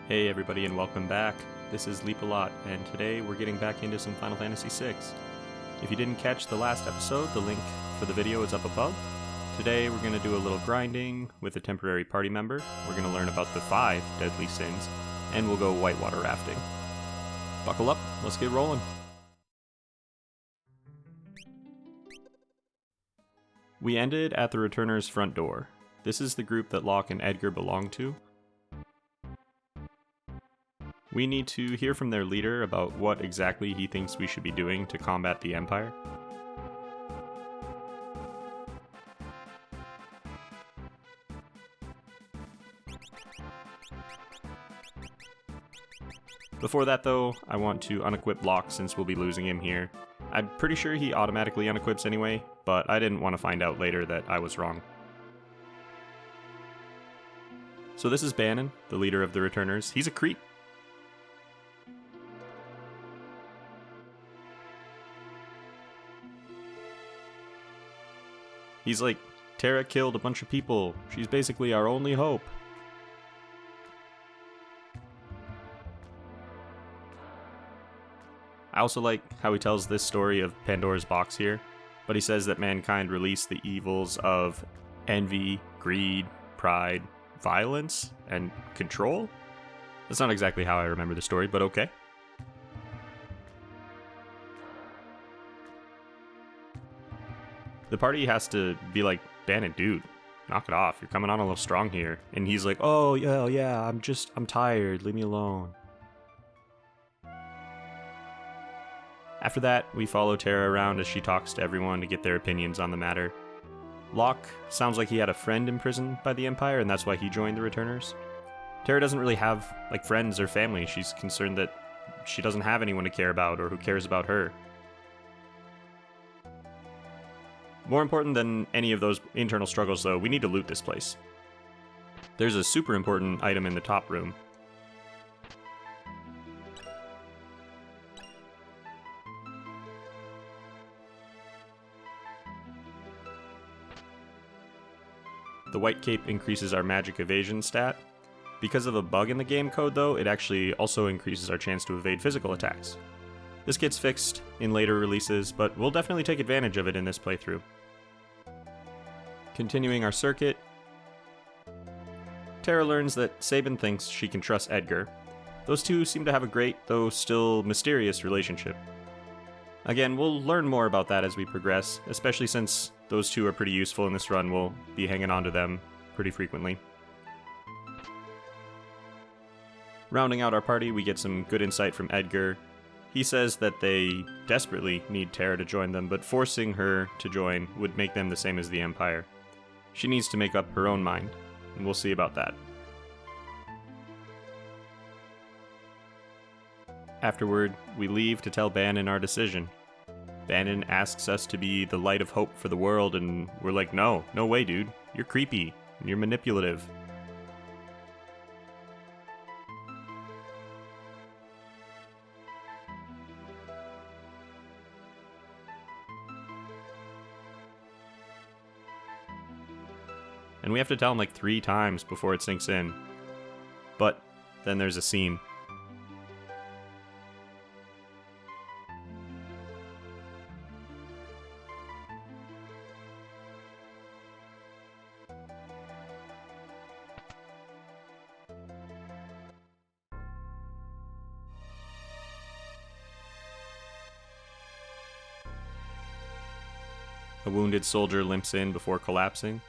Hey everybody and welcome back. This is Leap a Lot, and today we're getting back into some Final Fantasy VI. If you didn't catch the last episode, the link for the video is up above. Today we're going to do a little grinding with a temporary party member. We're going to learn about the 5 deadly sins, and we'll go whitewater rafting. Buckle up, let's get rolling. We ended at the Returners' front door. This is the group that Locke and Edgar belong to. We need to hear from their leader about what exactly he thinks we should be doing to combat the Empire. Before that though, I want to unequip Locke since we'll be losing him here. I'm pretty sure he automatically unequips anyway, but I didn't want to find out later that I was wrong. So this is Banon, the leader of the Returners. He's a creep. He's like, Terra killed a bunch of people. She's basically our only hope. I also like how he tells this story of Pandora's box here, but he says that mankind released the evils of envy, greed, pride, violence, and control? That's not exactly how I remember the story, but okay. The party has to be like, Banon, dude, knock it off. You're coming on a little strong here. And he's like, oh, yeah, I'm tired. Leave me alone. After that, we follow Terra around as she talks to everyone to get their opinions on the matter. Locke sounds like he had a friend imprisoned by the Empire, and that's why he joined the Returners. Terra doesn't really have, friends or family. She's concerned that she doesn't have anyone to care about or who cares about her. More important than any of those internal struggles, though, we need to loot this place. There's a super important item in the top room. The white cape increases our magic evasion stat. Because of a bug in the game code, though, it actually also increases our chance to evade physical attacks. This gets fixed in later releases, but we'll definitely take advantage of it in this playthrough. Continuing our circuit, Terra learns that Sabin thinks she can trust Edgar. Those two seem to have a great, though still mysterious, relationship. Again, we'll learn more about that as we progress, especially since those two are pretty useful in this run. We'll be hanging on to them pretty frequently. Rounding out our party, we get some good insight from Edgar. He says that they desperately need Terra to join them, but forcing her to join would make them the same as the Empire. She needs to make up her own mind, and we'll see about that. Afterward, we leave to tell Banon our decision. Banon asks us to be the light of hope for the world, and we're like, no way, dude. You're creepy, and you're manipulative. And we have to tell him 3 times before it sinks in. But then there's a scene. A wounded soldier limps in before collapsing.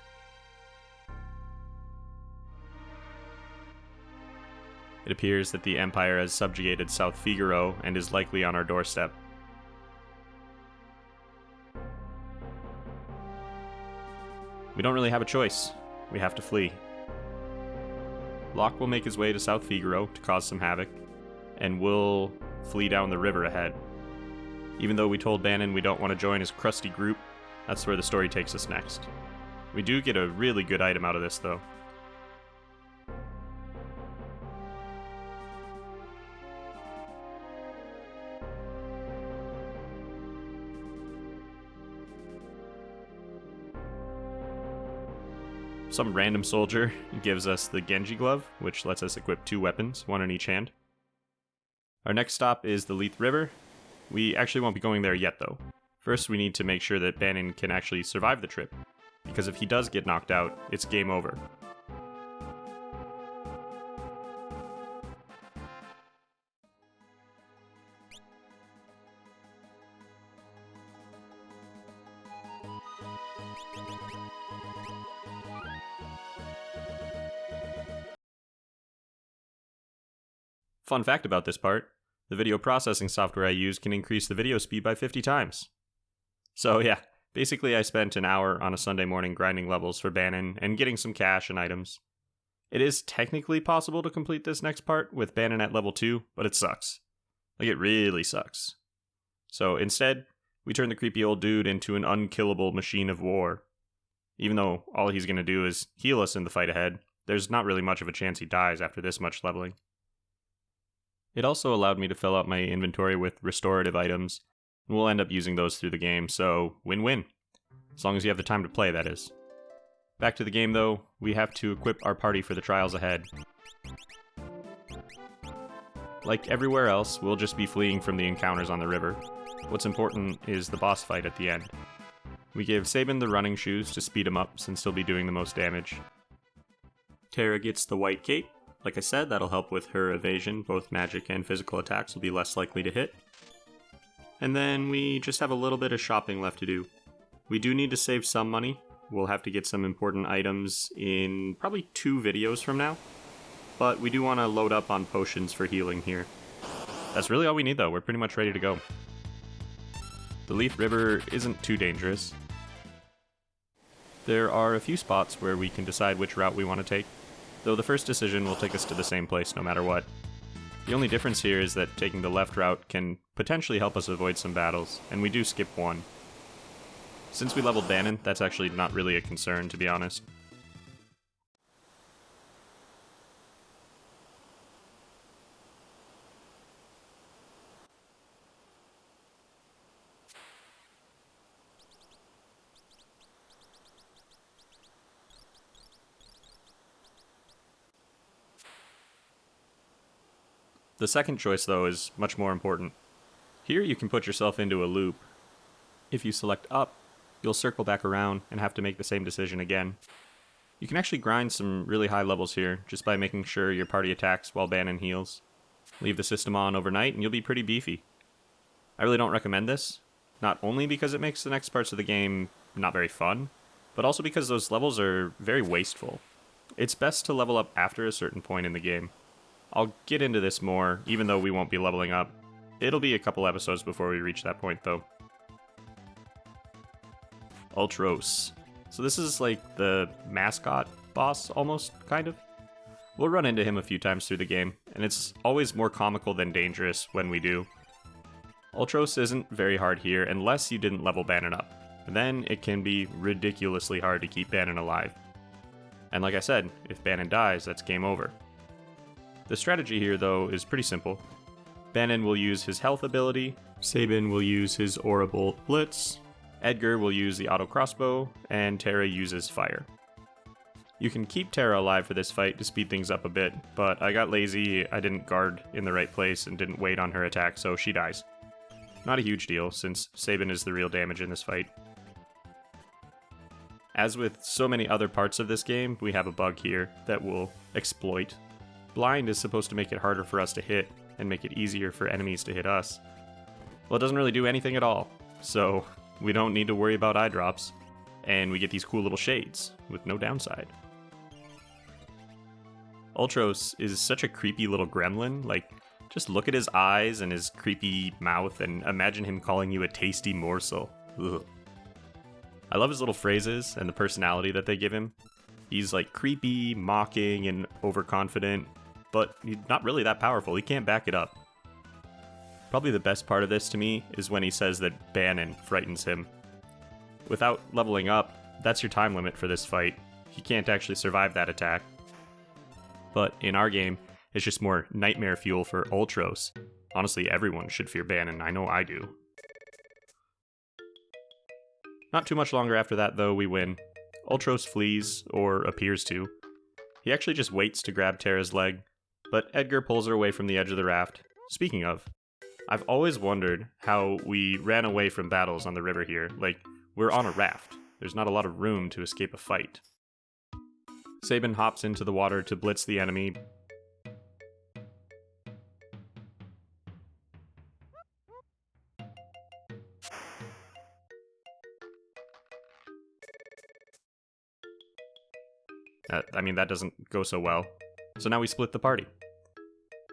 It appears that the Empire has subjugated South Figaro and is likely on our doorstep. We don't really have a choice. We have to flee. Locke will make his way to South Figaro to cause some havoc, and we'll flee down the river ahead. Even though we told Banon we don't want to join his crusty group, that's where the story takes us next. We do get a really good item out of this, though. some random soldier gives us the Genji Glove, which lets us equip 2 weapons, 1 in each hand. Our next stop is the Leith River. We actually won't be going there yet though. First we need to make sure that Banon can actually survive the trip, because if he does get knocked out, it's game over. Fun fact about this part, the video processing software I use can increase the video speed by 50 times. So yeah, basically I spent an hour on a Sunday morning grinding levels for Banon and getting some cash and items. It is technically possible to complete this next part with Banon at level 2, but it sucks. Like, it really sucks. So instead, we turn the creepy old dude into an unkillable machine of war. Even though all he's going to do is heal us in the fight ahead, there's not really much of a chance he dies after this much leveling. It also allowed me to fill out my inventory with restorative items, and we'll end up using those through the game, so win-win. As long as you have the time to play, that is. Back to the game though, we have to equip our party for the trials ahead. Like everywhere else, we'll just be fleeing from the encounters on the river. What's important is the boss fight at the end. We give Sabin the running shoes to speed him up since he'll be doing the most damage. Terra gets the white cape. Like I said, that'll help with her evasion, both magic and physical attacks will be less likely to hit. And then we just have a little bit of shopping left to do. We do need to save some money. We'll have to get some important items in probably 2 videos from now. But we do want to load up on potions for healing here. That's really all we need though, we're pretty much ready to go. The Leith River isn't too dangerous. There are a few spots where we can decide which route we want to take, though the first decision will take us to the same place no matter what. The only difference here is that taking the left route can potentially help us avoid some battles, and we do skip one. Since we leveled Banon, that's actually not really a concern, to be honest. The second choice, though, is much more important. Here you can put yourself into a loop. If you select up, you'll circle back around and have to make the same decision again. You can actually grind some really high levels here, just by making sure your party attacks while Banon heals. Leave the system on overnight and you'll be pretty beefy. I really don't recommend this, not only because it makes the next parts of the game not very fun, but also because those levels are very wasteful. It's best to level up after a certain point in the game. I'll get into this more, even though we won't be leveling up. It'll be a couple episodes before we reach that point, though. Ultros. So this is like the mascot boss, almost, kind of. We'll run into him a few times through the game, and it's always more comical than dangerous when we do. Ultros isn't very hard here, unless you didn't level Banon up. Then it can be ridiculously hard to keep Banon alive. And like I said, if Banon dies, that's game over. The strategy here, though, is pretty simple. Banon will use his health ability, Sabin will use his Aura Bolt Blitz, Edgar will use the auto crossbow, and Terra uses fire. You can keep Terra alive for this fight to speed things up a bit, but I got lazy, I didn't guard in the right place and didn't wait on her attack, so she dies. Not a huge deal, since Sabin is the real damage in this fight. As with so many other parts of this game, we have a bug here that we'll exploit. Blind is supposed to make it harder for us to hit, and make it easier for enemies to hit us. Well, it doesn't really do anything at all, so we don't need to worry about eye drops, and we get these cool little shades, with no downside. Ultros is such a creepy little gremlin, like, just look at his eyes and his creepy mouth, and imagine him calling you a tasty morsel. Ugh. I love his little phrases and the personality that they give him. He's like creepy, mocking, and overconfident, but he's not really that powerful, he can't back it up. Probably the best part of this to me is when he says that Banon frightens him. Without leveling up, that's your time limit for this fight. He can't actually survive that attack. But in our game, it's just more nightmare fuel for Ultros. Honestly, everyone should fear Banon, I know I do. Not too much longer after that, though, we win. Ultros flees, or appears to. He actually just waits to grab Terra's leg, but Edgar pulls her away from the edge of the raft. Speaking of, I've always wondered how we ran away from battles on the river here. Like, we're on a raft. There's not a lot of room to escape a fight. Sabin hops into the water to blitz the enemy. That doesn't go so well. So now we split the party.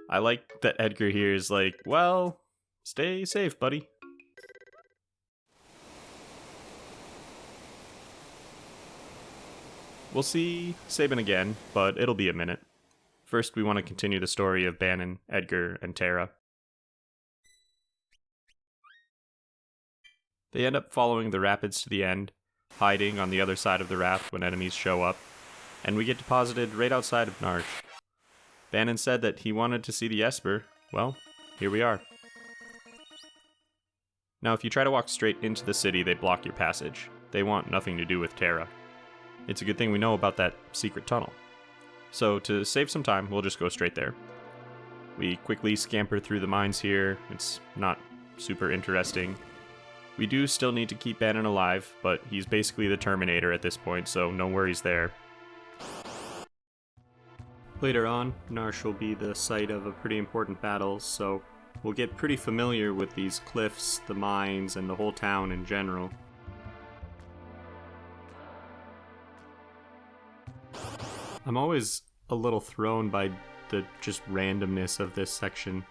I like that Edgar here is like, well, stay safe, buddy. We'll see Sabin again, but it'll be a minute. First, we want to continue the story of Banon, Edgar, and Terra. They end up following the rapids to the end, hiding on the other side of the raft when enemies show up, and we get deposited right outside of Narsh. Banon said that he wanted to see the Esper. Well, here we are. Now, if you try to walk straight into the city, they block your passage. They want nothing to do with Terra. It's a good thing we know about that secret tunnel. So, to save some time, we'll just go straight there. We quickly scamper through the mines here. It's not super interesting. We do still need to keep Banon alive, but he's basically the Terminator at this point, so no worries there. Later on, Narsh will be the site of a pretty important battle, so we'll get pretty familiar with these cliffs, the mines, and the whole town in general. I'm always a little thrown by the just randomness of this section.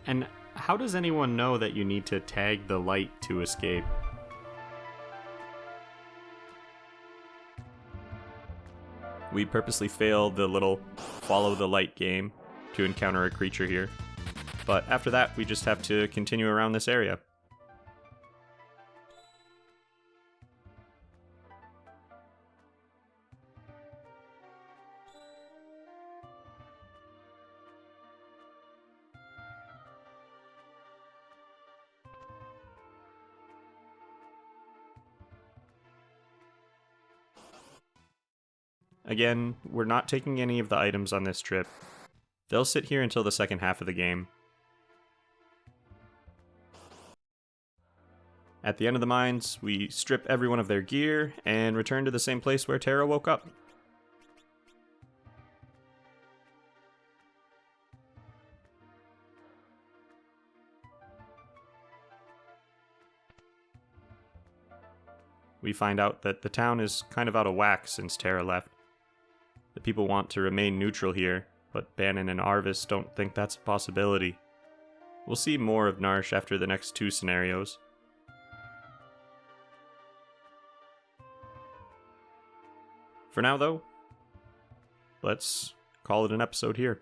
And how does anyone know that you need to tag the light to escape? We purposely failed the little follow the light game to encounter a creature here. But after that, we just have to continue around this area. Again, we're not taking any of the items on this trip. They'll sit here until the second half of the game. At the end of the mines, we strip everyone of their gear and return to the same place where Terra woke up. We find out that the town is kind of out of whack since Terra left. The people want to remain neutral here, but Banon and Arvis don't think that's a possibility. We'll see more of Narsh after the next two scenarios. For now, though, let's call it an episode here.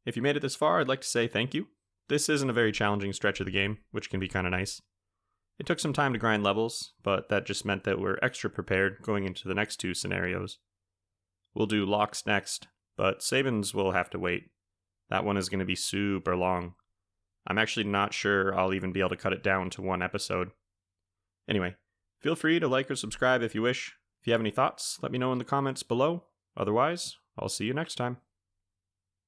If you made it this far, I'd like to say thank you. This isn't a very challenging stretch of the game, which can be kind of nice. It took some time to grind levels, but that just meant that we're extra prepared going into the next two scenarios. We'll do Locke's next, but Sabin's will have to wait. That one is going to be super long. I'm actually not sure I'll even be able to cut it down to one episode. Anyway, feel free to like or subscribe if you wish. If you have any thoughts, let me know in the comments below. Otherwise, I'll see you next time.